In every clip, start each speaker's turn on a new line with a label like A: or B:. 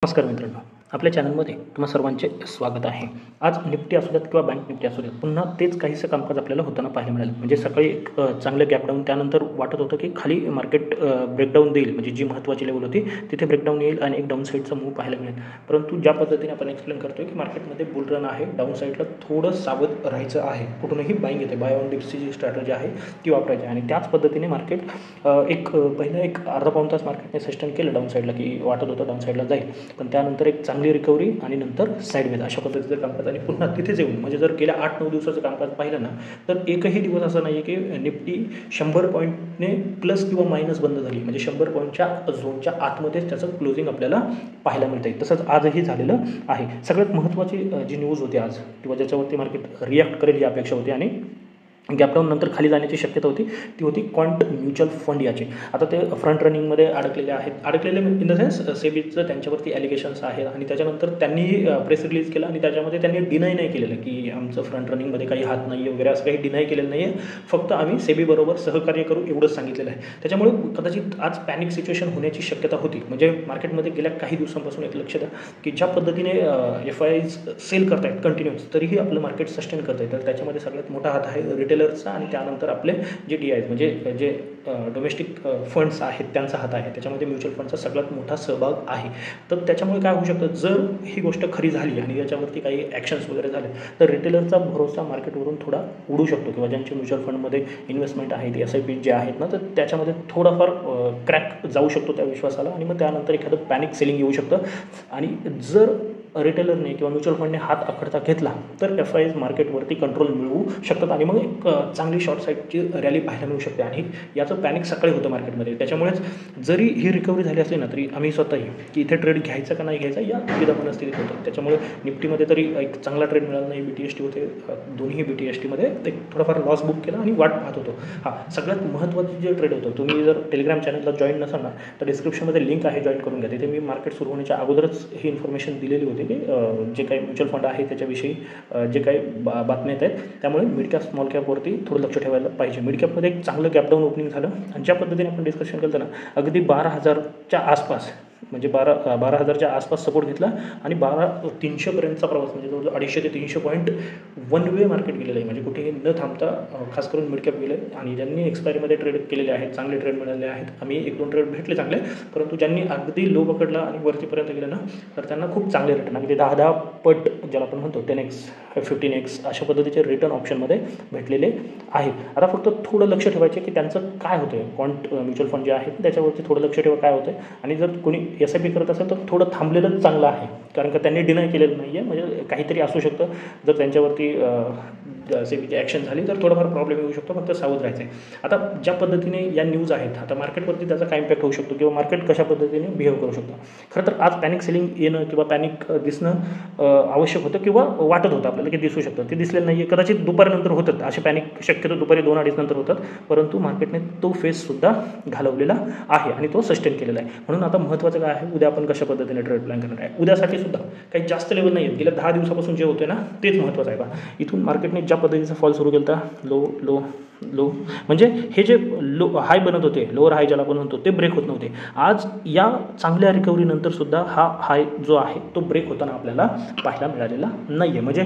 A: नमस्कार मित्रांनो, आपल्या चॅनलमध्ये तुम्हा सर्वांचे स्वागत आहे. आज निफ्टी असू द्यात किंवा बँक निफ्टी असू द्यात, पुन्हा तेच काहीसं कामकाज आपल्याला होताना पाहायला मिळालं. म्हणजे सकाळी एक चांगलं गॅप डाऊन, त्यानंतर वाटत होतं की खाली मार्केट ब्रेकडाऊन देईल, म्हणजे जी महत्त्वाची लेवल होती तिथे ब्रेकडाऊन येईल आणि एक डाऊन साईडचा मूव्ह पाहायला मिळेल. परंतु ज्या पद्धतीने आपण एक्सप्लेन करतोय की मार्केटमध्ये बुल रन आहे, डाऊन साईडला थोडं सावध राहायचं आहे. कुठूनही बाईंग येते, बाय ऑन डिप्सची जी स्ट्रॅटजी आहे ती वापरायची आणि त्याच पद्धतीने मार्केट पहिलं एक अर्धा पाऊण तास मार्केटने सस्टेन केलं डाऊन साईडला, की वाटत होतं डाऊन साईडला जाईल, पण त्यानंतर एक चांगली रिकव्हरी आणि नंतर साईडवेज अशा पद्धतीचं कामकाज आणि पुन्हा तिथेच येऊन, म्हणजे जर गेल्या 8-9 दिवसाचं कामकाज पाहिलं ना, तर एकही दिवस असा नाही आहे की निफ्टी 100 पॉईंटने प्लस किंवा मायनस बंद झाली. म्हणजे 100 पॉईंटच्या झोनच्या आतमध्येच त्याचं क्लोजिंग आपल्याला पाहायला मिळतं आहे. तसंच आजही झालेलं आहे. सगळ्यात महत्त्वाची जी न्यूज होती आज, किंवा ज्याच्यावरती मार्केट रिॲक्ट करेल ही अपेक्षा होती आणि गॅपडाऊन नंतर खाली जाण्याची शक्यता होती, ती होती क्वांट म्युच्युअल फंड याची. आता ते फ्रंट रनिंगमध्ये अडकलेले इन द सेन्स सेबीचं त्यांच्यावरती ॲलिगेशन्स आहेत आणि त्याच्यानंतर त्यांनीही प्रेस रिलीज केला आणि त्याच्यामध्ये त्यांनी डिनाय नाही केलेलं की आमचं फ्रंट रनिंगमध्ये काही हात नाही आहे वगैरे, असं काही डिनाय केलेलं नाही आहे. फक्त आम्ही सेबीबरोबर सहकार्य करू एवढंच सांगितलेलं आहे. त्याच्यामुळे कदाचित आज पॅनिक सिच्युएशन होण्याची शक्यता होती. म्हणजे मार्केटमध्ये गेल्या काही दिवसांपासून एक लक्ष द्या की ज्या पद्धतीने FIs सेल करतायत कंटिन्यूअस, तरीही आपलं मार्केट सस्टेन करत आहे. तर त्याच्यामध्ये सगळ्यात मोठा हात आहे रिटेलर्सचा आणि त्यानंतर आपले जे DIs म्हणजे जे डोमेस्टिक फंड्स आहेत त्यांचा हात आहे. त्याच्यामध्ये म्युच्युअल फंडचा सगळ्यात मोठा सहभाग आहे. तर त्याच्यामुळे काय होऊ शकतं, जर ही गोष्ट खरी झाली आणि याच्यावरती काही ॲक्शन्स वगैरे झाले तर रिटेलरचा भरोसा मार्केटवरून थोडा उडू शकतो, किंवा ज्यांचे म्युच्युअल फंडमध्ये इन्व्हेस्टमेंट आहे ते SIP जे आहेत ना, तर त्याच्यामध्ये थोडाफार क्रॅक जाऊ शकतो त्या विश्वासाला आणि मग त्यानंतर एखादं पॅनिक सेलिंग येऊ शकतं. आणि जर रिटेलरने किंवा म्युच्युअल फंडने हात आखडता घेतला तर FIs मार्केटवरती कंट्रोल मिळवू शकतात आणि मग एक चांगली शॉर्ट साईडची रॅली पाहायला मिळू शकते. आणि याचं पॅनिक सकाळी होतं मार्केटमध्ये. त्याच्यामुळेच जरी ही रिकव्हरी झाली असली ना, तरी आम्ही स्वतःही की इथे ट्रेड घ्यायचा का नाही घ्यायचा या दुविधा मनस्थितीत होतं. त्याच्यामुळे निफ्टीमध्ये तरी एक चांगला ट्रेड मिळाला नाही. BTST होते, दोन्ही BTSTमध्ये एक थोडाफार लॉस बुक केला आणि वाट पाहत होतो. सगळ्यात महत्त्वाचं जे ट्रेड होतं, तुम्ही जर टेलिग्राम चॅनलला जॉईन नसाल ना, तर डिस्क्रिप्शनमध्ये लिंक आहे, जॉईन करून घ्या. तिथे मी मार्केट सुरू होण्याच्या अगोदरच ही इन्फॉर्मेशन दिलेली होती की जे काही म्युच्युअल फंड आहे त्याच्याविषयी जे काही बातम्या येत आहेत, त्यामुळे मिड कॅप स्मॉल कॅपवरती थोडं लक्ष ठेवायला पाहिजे. मिड कॅपमध्ये एक चांगलं गॅपडाऊन ओपनिंग झालं आणि ज्या पद्धतीने आपण डिस्कशन केलं ना, अगदी 12,000च्या आसपास, म्हणजे 12,000च्या आसपास सपोर्ट घेतला आणि 12,300पर्यंतचा प्रवास, म्हणजे जवळजवळ 250 ते 300 पॉईंट वन वे मार्केट गेलेलं आहे. म्हणजे कुठेही न थांबता खास करून मिड कॅप गेले आणि ज्यांनी एक्सपायरीमध्ये ट्रेड केलेले आहेत, चांगले ट्रेड मिळाले आहेत. आम्ही 1-2 ट्रेड भेटले चांगले, परंतु ज्यांनी अगदी लो पकडला आणि वरतीपर्यंत गेलं ना, तर त्यांना खूप चांगले रिटर्न, अगदी 10 पट ज्याला आपण म्हणतो 10x 15x अशा पद्धतीचे रिटर्न ऑप्शनमध्ये भेटलेले आहेत. आता फक्त थोडं लक्ष ठेवायचे की त्यांचं काय होतं आहे. क्वांट म्युच्युअल फंड जे आहेत त्याच्यावरती थोडं लक्ष ठेवा काय होतं आहे. आणि जर कोणी SIP करत असेल तर थोडं थांबलेलंच चांगलं आहे, कारण का त्यांनी डिनाय केलेलं नाही आहे. म्हणजे काहीतरी असू शकतं, जर त्यांच्यावरती सेबीची ॲक्शन झाली तर थोडाफार प्रॉब्लेम येऊ शकतो. फक्त सावध राहायचं आहे. आता ज्या पद्धतीने या न्यूज आहेत, आता मार्केटवरती त्याचा काय इम्पॅक्ट होऊ शकतो किंवा मार्केट कशा पद्धतीने बिहेव करू शकतं. खरं तर आज पॅनिक सेलिंग येणं किंवा पॅनिक दिसणं आवश्यक होतं किंवा वाटत होतं आपल्याला की दिसू शकतं. ते दिसलेलं नाही आहे. कदाचित दुपारनंतर होतात असे पॅनिक, शक्यतो दुपारी 2-2:30 नंतर होतात, परंतु मार्केटने तो फेजसुद्धा घालवलेला आहे आणि तो सस्टेन केलेला आहे. म्हणून आता महत्त्वाचं काय आहे, उद्या आपण कशा पद्धतीने ट्रेड प्लॅन करणार आहे. उद्यासाठी सुद्धा काही जास्त लेवल नाही आहेत. गेल्या 10 दिवसापासून जे होते ना, तेच महत्त्वाचं आहे. इथून मार्केटने ज्या पद्धतीचा फॉल सुरू केला होता, लो लो लो, म्हणजे हे जे लो हाय बनत होते, लोअर हाय ज्याला आपण म्हणतो, ते ब्रेक होत नव्हते. आज या चांगल्या रिकव्हरीनंतर सुद्धा हा हाय जो आहे तो ब्रेक होताना आपल्याला पाहायला मिळालेला नाही आहे. म्हणजे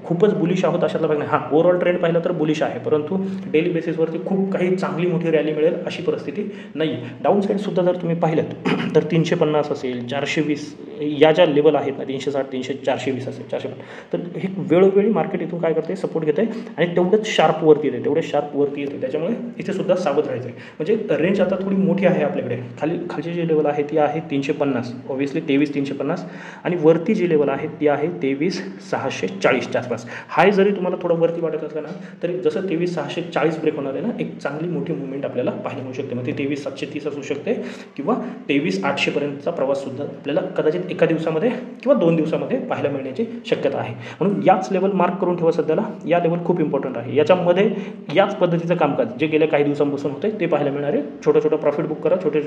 A: खूपच बुलिश आहोत अशातला भाग नाही. ओव्हरऑल ट्रेंड पाहिलं तर बुलिश आहे, परंतु डेली बेसिसवरती खूप काही चांगली मोठी रॅली मिळेल अशी परिस्थिती नाही आहे. डाऊन साईडसुद्धा जर तुम्ही पाहिलं तर 350 असेल, 420 या ज्या लेवल आहेत ना, 360, 300, 420 असेल, 450, तर हे वेळोवेळी मार्केट इथून काय करते, सपोर्ट घेते आणि तेवढंच शार्पवरती येते. त्याच्यामुळे इथे सुद्धा सावध राहायचं आहे. म्हणजे रेंज आता थोडी मोठी आहे आपल्याकडे. खालची जी लेवल आहे ती आहे 350, ऑब्व्हियसली 23,350, आणि वरती जी लेवल आहे ती आहे 23,640च्या आसपास. हाय जरी तुम्हाला थोडं वरती वाटत असलं ना, तरी जसं 23,640 ब्रेक होणार आहे ना, एक चांगली मोठी मुवमेंट आपल्याला पाहायला मिळू शकते. मग ते 23,730 असू शकते किंवा 23,800पर्यंतचा प्रवाससुद्धा आपल्याला कदाचित एका दिवसामध्ये किंवा 2 दिवसामध्ये पाहायला मिळण्याची शक्यता आहे. म्हणून याच लेवल मार्क करून ठेवा सध्याला. या लेवल खूप इम्पॉर्टंट आहे. याच्यामध्ये याच पद्धतीचं कामकाज जे गेल्या काही दिवसांपासून होते ते पाहायला मिळणार आहे. छोटं प्रॉफिट बुक करा, छोटे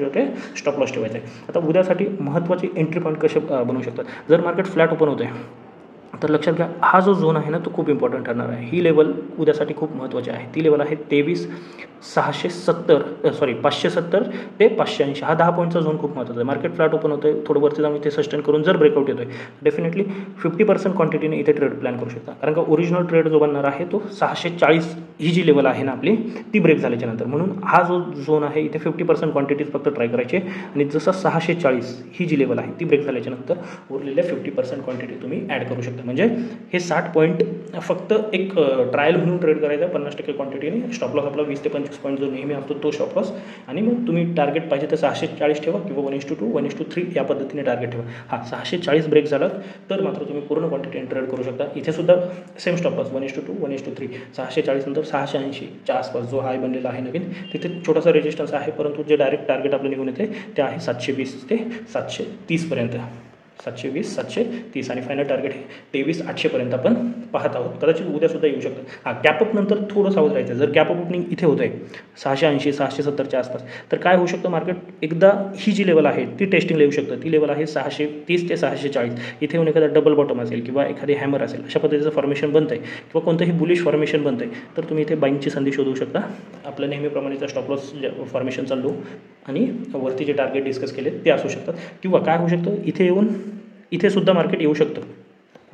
A: स्टॉप लॉस ठेवायचे. आता उद्यासाठी महत्त्वाची एंट्री पॉईंट कसे बनवू शकतात. जर मार्केट फ्लॅट ओपन होते तर लक्षात घ्या, हा जो झोन आहे ना तो खूप इम्पॉर्टंट ठरणार आहे. ही लेवल उद्यासाठी खूप महत्त्वाची आहे. ती लेवल आहे 570 ते 580. हा 10 पॉईंटचा झोन खूप महत्त्वाचा आहे. मार्केट फ्लॅट ओपन होतं आहे, थोडं वरती जाऊन इथे सस्टेन करून जर ब्रेकआउट येतो आहे, डेफिनेटली 50% क्वांटिटीने इथे ट्रेड प्लॅन करू शकता. कारण का ओरिजिनल ट्रेड जो बनणार आहे तो 640 ही जी लेवल आहे ना आपली, ती ब्रेक झाल्याच्या नंतर. म्हणून हा जो झोन आहे इथे 50% क्वांटिटीज फक्त ट्राय करायची आहे. आणि जसं 640 ही जी लेवल आहे ती ब्रेक झाल्याच्या नंतर उरलेल्या 50% क्वांटिटी तुम्ही ॲड करू शकता. म्हणजे हे 60 पॉईंट फक्त एक ट्रायल म्हणून ट्रेड करायचा आहे 50% क्वांटिटीने. स्टॉप लॉस आपला 20 ते 25 पॉईंट जो नेहमी असतो तो स्टॉप लॉस. आणि मग तुम्ही टार्गेट पाहिजे तर 640 ठेवा किंवा 1:2 1:3 या पद्धतीने टार्गेट ठेवा. 640 ब्रेक झाला तर मात्र तुम्ही पूर्ण क्वांटिटीने ट्रेड करू शकता. इथे सुद्धा सेम स्टॉप लॉस 1:2 1:3. 640 नंतर 680च्या आसपास जो हाय बनलेला आहे नवीन, तिथे छोटासा रेजिस्टन्स आहे, परंतु जे डायरेक्ट टार्गेट आपलं निघून येते ते आहे 720 ते 730 पर्यंत. 720 730 आणि फायनल टार्गेट हे 23,800 आपण पाहत आहोत. कदाचित उद्यासुद्धा येऊ शकतं. गॅपअप नंतर थोडं सावध राहायचं. जर गॅपअप ओपनिंग इथे होतं आहे 680 670च्या आसपास, तर काय होऊ शकतं, मार्केट एकदा ही जी लेवल आहे ती टेस्टिंगला येऊ शकतं. ती लेवल आहे 630 ते 640. इथे येऊन एखादा डबल बॉटम असेल किंवा एखादी हॅमर असेल, अशा पद्धतीचं फॉर्मेशन बनतं आहे किंवा कोणतंही बुलिश फॉर्मेशन बनतं आहे, तर तुम्ही इथे बाईंगची संधी शोधू शकता. आपल्या नेहमीप्रमाणेचा स्टॉप लॉस फॉर्मेशनचा लो आणि वरती जे टार्गेट डिस्कस केले ते असू शकतात. किंवा काय होऊ शकतं, इथे येऊन इथे सुद्धा मार्केट येऊ शकतं.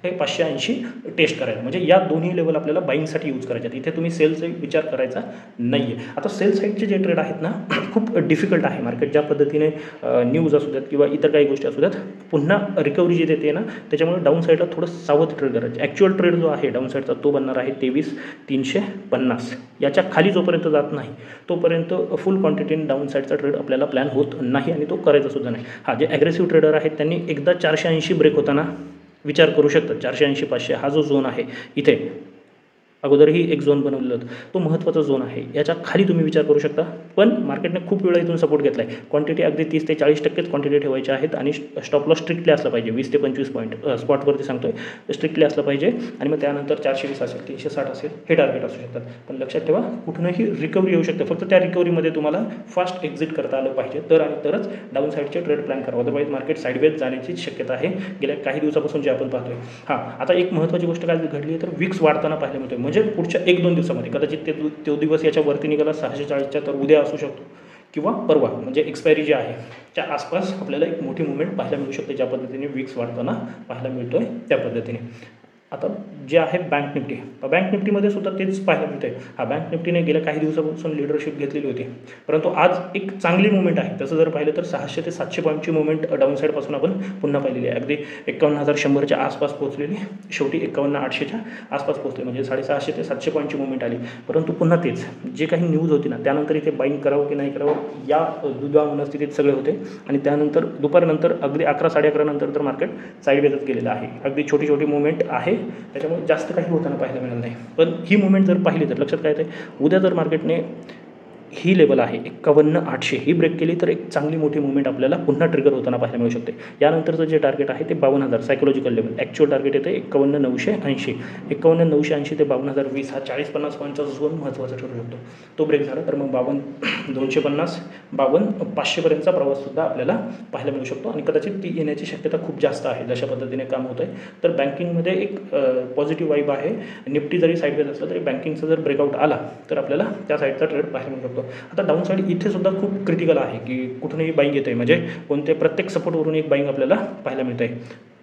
A: हे 580 टेस्ट करायला, म्हणजे या दोन्ही लेवल आपल्याला बाईंगसाठी यूज करायचे आहेत. इथे तुम्ही सेलचा विचार करायचा नाही आहे. आता सेल साईडचे जे ट्रेड आहेत ना खूप डिफिकल्ट आहे. मार्केट ज्या पद्धतीने न्यूज असू द्यात किंवा इतर काही गोष्टी असू द्यात, पुन्हा रिकव्हरी जी देते ना, त्याच्यामुळे डाऊन साईडला थोडं सावध ट्रेड करायचे. ॲक्च्युअल ट्रेड जो आहे डाऊन साईडचा तो बनणार आहे 23,350. याच्या खाली जोपर्यंत जात नाही तोपर्यंत फुल क्वांटिटीने डाऊन साईडचा ट्रेड आपल्याला प्लॅन होत नाही आणि तो करायचा सुद्धा नाही. जे ॲग्रेसिव्ह ट्रेडर आहेत त्यांनी एकदा 480 ब्रेक होताना विचार करू शकतात. 480 500 हा जो झोन आहे इथे अगोदरही एक झोन बनवलेलं होतं, तो महत्त्वाचा झोन आहे. याच्या खाली तुम्ही विचार करू शकता. पण मार्केटने खूप वेळा इथून सपोर्ट घेतला आहे. क्वांटिटी अगदी 30 ते 40% क्वांटिटी ठेवायच्या आहेत आणि स्टॉप लॉस स्ट्रिक्टली असला पाहिजे. 20 ते 25 पॉईंट स्पॉटवरती सांगतोय, स्ट्रिक्टली असलं पाहिजे. आणि मग त्यानंतर 420 असेल 360 असेल हे टार्गेट असू शकतात. पण लक्षात ठेवा, कुठूनही रिकव्हरी येऊ शकते. फक्त त्या रिकव्हरीमध्ये तुम्हाला फास्ट एक्झिट करता आलं पाहिजे, तर आणि तरच डाऊन साईडचे ट्रेड प्लॅन करा. अदरवाईज मार्केट साईडवेज जाण्याची शक्यता आहे गेल्या काही दिवसापासून जे आपण पाहतोय. आता एक महत्त्वाची गोष्ट काय घडली आहे, तर विक्स वाढताना पाहायला मिळतोय. म्हणजे पुढच्या 1-2 दिवसामध्ये कदाचित तो दिवस याच्या वरती निघाला 640च्या, तर उद्या असू शकतो किंवा परवा, म्हणजे एक्सपायरी जी आहे त्या आसपास आपल्याला एक मोठी मुवमेंट पाहायला मिळू शकते. ज्या पद्धतीने विक्स वाढताना पाहायला मिळतो आहे त्या पद्धतीने. आता जे आहे बँक निफ्टी, बँक निफ्टीमध्ये सुद्धा तेच पाहायला मिळतं आहे. बँक निफ्टीने गेल्या काही दिवसापासून लिडरशिप घेतलेली होती, परंतु आज एक चांगली मुवमेंट आहे. तसं जर पाहिलं तर 600 ते 700 पॉईंटची मुवमेंट डाऊन साईडपासून आपण पुन्हा पाहिलेली आहे. अगदी 51,100च्या आसपास पोहोचलेली, शेवटी 51,800च्या आसपास पोहोचले, म्हणजे 650 ते 700 पॉईंटची मुवमेंट आली. परंतु पुन्हा तेच जे काही न्यूज होती ना, त्यानंतर इथे बाईंग करावं की नाही करावं या दुधा मनस्थितीत सगळे होते. आणि त्यानंतर दुपारनंतर अगदी 11 साडे 11 नंतर तर मार्केट साईडवेजच गेलेलं आहे. अगदी छोटी छोटी मुवमेंट आहे, त्याच्यामुळे जास्त काही होताना पाहायला मिळालं नाही. पण ही मुवमेंट जर पाहिली तर लक्षात काय येते, उद्या जर मार्केटने ही लेवल आहे 51,800 ही ब्रेक केली तर एक चांगली मोठी मुवमेंट आपल्याला पुन्हा ट्रिगर होताना पाहायला मिळू शकते. यानंतरचं जे टार्गेट आहे ते 52,000 सायकोलॉजिकल लेवल. ॲक्च्युअल टार्गेट येते 51,980. 51,980 ते 52,020 हा 40-50 पॉईंटचा झोन महत्त्वाचा ठरू शकतो. तो ब्रेक झाला तर मग 52,250 52,500पर्यंतचा प्रवाससुद्धा आपल्याला पाहायला मिळू शकतो आणि कदाचित ती येण्याची शक्यता खूप जास्त आहे जशा पद्धतीने काम होतं आहे. तर बँकिंगमध्ये एक पॉझिटिव्ह वाईब आहे. निफ्टी जरी साईडवेज असलं तरी बँकिंगचा जर ब्रेकआउट आला तर आपल्याला त्या साईडचा ट्रेड पाहायला मिळू शकतो. आता डाऊन साईड इथे सुद्धा खूप क्रिटिकल आहे की कुठूनही बाईंग येते, म्हणजे कोणत्या प्रत्येक सपोर्टवरून एक बाईंग आपल्याला पाहायला मिळते.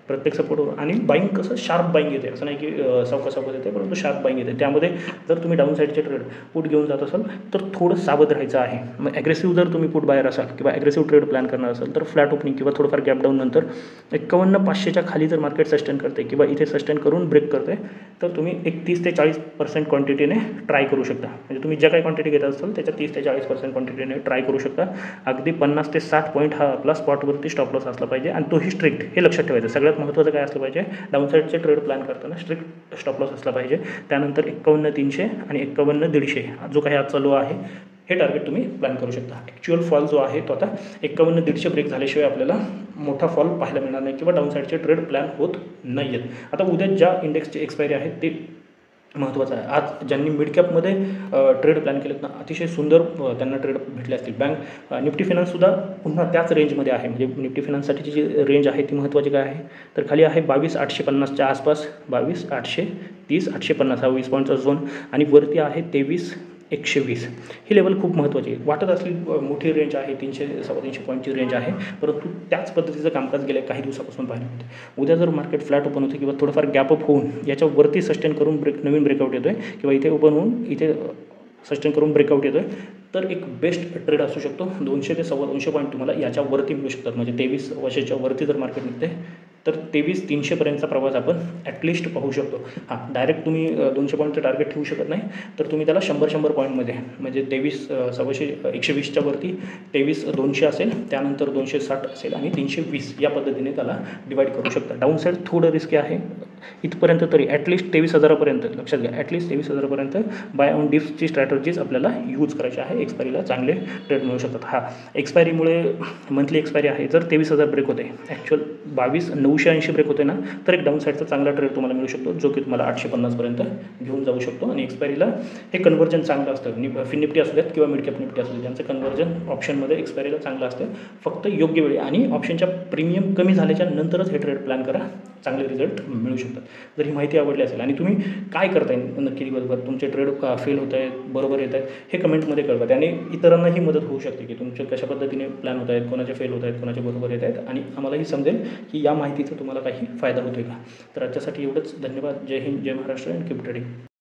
A: प्रत्येक सपोर्टवर आणि बाईंग कसं शार्प बाईंग येते, असं नाही की सावकाश येते, परंतु शार्प बाईंग येते. त्यामध्ये जर तुम्ही डाऊन साईडचे ट्रेड पुट घेऊन जात असाल तर थोडं सावध राहायचं आहे. मग ॲग्रेसिव्ह जर तुम्ही पुट बायर असाल किंवा ॲग्रेसिव्ह ट्रेड प्लॅन करणार असाल तर फ्लॅट ओपनिंग किंवा थोडंफार गॅप डाऊन नंतर 51,500च्या खाली जर मार्केट सस्टेन करते किंवा इथे सस्टेन करून ब्रेक करते तर तुम्ही एक 30 ते 40% क्वांटिटीने ट्राय करू शकता. म्हणजे तुम्ही ज्या काही क्वांटिटी घेत असाल त्याच्या 30 ते 40% क्वांटिटीने ट्राय करू शकता. अगदी 50 ते 60 पॉईंट हा आपला स्पॉटवरती स्टॉप लॉस असला पाहिजे आणि तोही स्ट्रिक्ट. हे लक्षात ठेवायचं. सगळ्यात महत्त्वाचं काय असलं पाहिजे, डाऊन साईडचे ट्रेड प्लॅन करताना स्ट्रिक्ट स्टॉप लॉस असला पाहिजे. त्यानंतर 51,300 आणि 51,150 जो काही आजचा लो आहे हे टार्गेट तुम्ही प्लॅन करू शकता. ॲक्च्युअल फॉल जो आहे तो आता 51,150 ब्रेक झाल्याशिवाय आपल्याला मोठा फॉल पाहायला मिळणार नाही किंवा डाऊन साईडचे ट्रेड प्लॅन होत नाही आहेत. आता उद्या ज्या इंडेक्सची एक्सपायरी आहे ते महत्त्वाचं आहे. आज ज्यांनी मिड कॅपमध्ये ट्रेड प्लॅन केलेत ना, अतिशय सुंदर त्यांना ट्रेड भेटले असतील. निफ्टी फिनान्ससुद्धा पुन्हा त्याच रेंजमध्ये आहे. म्हणजे निफ्टी फिनान्ससाठीची जी रेंज आहे ती महत्त्वाची काय आहे, तर खाली आहे 22,850च्या आसपास, 22,830, 850 हा 20 पॉईंटचा झोन, आणि वरती आहे 23,120. ही लेवल खूप महत्त्वाची आहे. वाटत असली मोठी रेंज आहे, 300-350 पॉईंटची रेंज आहे, परंतु त्याच पद्धतीचं कामकाज गेल्या काही दिवसापासून पाहायला मिळते. उद्या जर मार्केट फ्लॅट ओपन होते किंवा थोडंफार गॅप अप होऊन याच्यावरती सस्टेन करून नवीन ब्रेकआउट येतो आहे, किंवा इथे ओपन होऊन इथे सस्टेन करून ब्रेकआउट येतो आहे, तर एक बेस्ट ट्रेड असू शकतो. 200 ते 250 पॉईंट तुम्हाला याच्यावरती मिळू शकतात. म्हणजे 23,200च्या वरती जर मार्केट निघते तर 23,300पर्यंतचा प्रवास आपण ॲटलिस्ट पाहू शकतो. हां, डायरेक्ट तुम्ही 200 पॉईंटचं टार्गेट ठेवू शकत नाही, तर तुम्ही त्याला 100 पॉईंटमध्ये, म्हणजे 23,120च्या वरती 23,200 असेल, त्यानंतर 260 असेल, आणि 320 या पद्धतीने त्याला डिवाईड करू शकता. डाऊन साईड थोडं रिस्की आहे. इथपर्यंत तरी ॲटलिस्ट 23,000पर्यंत लक्षात घ्या. ॲटलिस्ट 23,000पर्यंत बाय ऑन डिप्सची स्ट्रॅटर्जीज आपल्याला यूज करायची आहे. एक्सपायरीला चांगले ट्रेड मिळू शकतात. हा, एक्सपायरीमुळे मंथली एक्सपायरी आहे. जर 23,000 ब्रेक होते, ॲक्च्युअल 22,980 ब्रेक होते ना, तर एक डाऊन साईडचा चांगला ट्रेड तुम्हाला मिळू शकतो, जो की तुम्हाला 850पर्यंत घेऊन जाऊ शकतो. आणि एक्सपायरीला हे कन्व्हर्जन चांगलं असतं. फिन निफ्टी असू द्यात किंवा मिड कॅप निफ्टी असू द्यात, त्यांचं कन्व्हर्जन ऑप्शनमध्ये एक्सपायरीला चांगलं असतं. फक्त योग्य वेळी आणि ऑप्शनच्या प्रीमियम कमी झाल्याच्या नंतरच हे ट्रेड प्लॅन करा, चांगले रिझल्ट मिळू शकतात. जर ही माहिती आवडली असेल आणि तुम्ही काय करताय नक्की दिवसभर, तुमचे ट्रेड फेल होत आहेत, बरोबर येत आहेत, हे कमेंटमध्ये कळवा. त्याने इतरांनाही मदत होऊ शकते की तुमचे कशा पद्धतीने प्लॅन होत आहेत, कोणाचे फेल होत आहेत, कोणाचे बरोबर येत आहेत, आणि आम्हालाही समजेल की या माहितीचा तुम्हाला काही फायदा होतो आहे का. तर आजच्यासाठी एवढंच. धन्यवाद. जय हिंद, जय महाराष्ट्र, अँड कीप ट्रेडिंग.